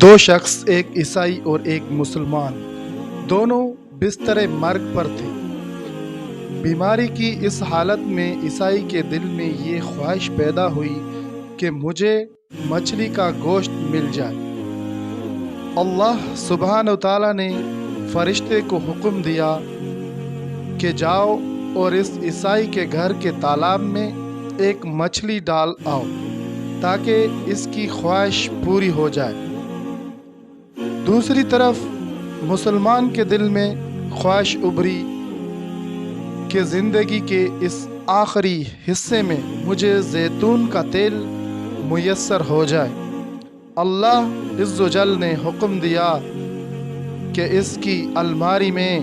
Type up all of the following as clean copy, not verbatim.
دو شخص، ایک عیسائی اور ایک مسلمان، دونوں بستر مرگ پر تھے۔ بیماری کی اس حالت میں عیسائی کے دل میں یہ خواہش پیدا ہوئی کہ مجھے مچھلی کا گوشت مل جائے۔ اللہ سبحانہ و تعالیٰ نے فرشتے کو حکم دیا کہ جاؤ اور اس عیسائی کے گھر کے تالاب میں ایک مچھلی ڈال آؤ تاکہ اس کی خواہش پوری ہو جائے۔ دوسری طرف مسلمان کے دل میں خواہش ابھری کہ زندگی کے اس آخری حصے میں مجھے زیتون کا تیل میسر ہو جائے۔ اللہ عز و جل نے حکم دیا کہ اس کی الماری میں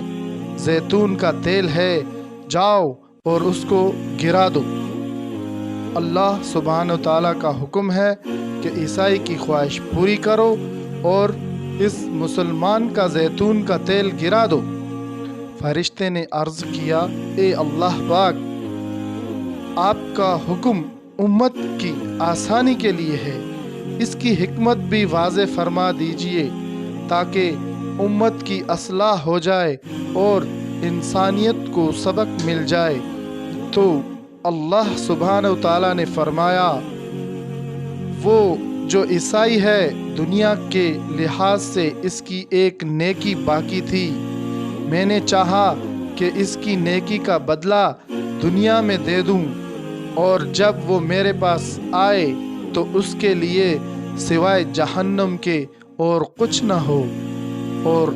زیتون کا تیل ہے، جاؤ اور اس کو گرا دو۔ اللہ سبحانہ و تعالیٰ کا حکم ہے کہ عیسائی کی خواہش پوری کرو اور اس مسلمان کا زیتون کا تیل گرا دو۔ فرشتے نے عرض کیا، اے اللہ پاک، آپ کا حکم امت کی آسانی کے لیے ہے، اس کی حکمت بھی واضح فرما دیجئے تاکہ امت کی اصلاح ہو جائے اور انسانیت کو سبق مل جائے۔ تو اللہ سبحانہ و تعالیٰ نے فرمایا، وہ جو عیسائی ہے دنیا کے لحاظ سے اس کی ایک نیکی باقی تھی، میں نے چاہا کہ اس کی نیکی کا بدلہ دنیا میں دے دوں، اور جب وہ میرے پاس آئے تو اس کے لیے سوائے جہنم کے اور کچھ نہ ہو۔ اور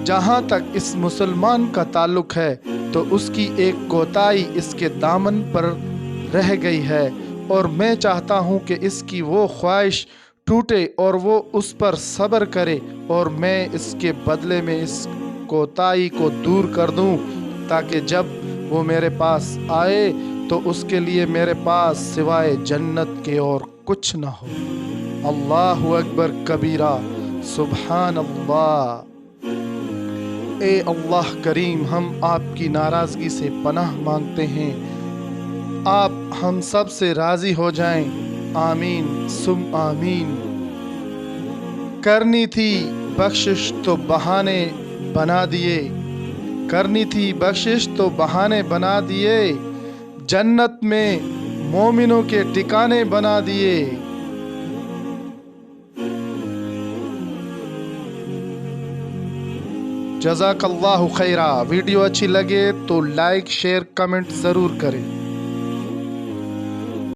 جہاں تک اس مسلمان کا تعلق ہے تو اس کی ایک کوتاہی اس کے دامن پر رہ گئی ہے، اور میں چاہتا ہوں کہ اس کی وہ خواہش ٹوٹے اور وہ اس پر صبر کرے، اور میں اس کے بدلے میں اس کوتاہی کو دور کر دوں تاکہ جب وہ میرے پاس آئے تو اس کے لیے میرے پاس سوائے جنت کے اور کچھ نہ ہو۔ اللہ اکبر کبیرہ، سبحان اللہ۔ اے اللہ کریم، ہم آپ کی ناراضگی سے پناہ مانگتے ہیں، آپ ہم سب سے راضی ہو جائیں، آمین ثم آمین۔ کرنی تھی بخشش تو بہانے بنا دیے، کرنی تھی بخشش تو بہانے بنا دیے، جنت میں مومنوں کے ٹھکانے بنا دیے۔ جزاک اللہ خیرہ۔ ویڈیو اچھی لگے تو لائک، شیئر، کمنٹ ضرور کریں۔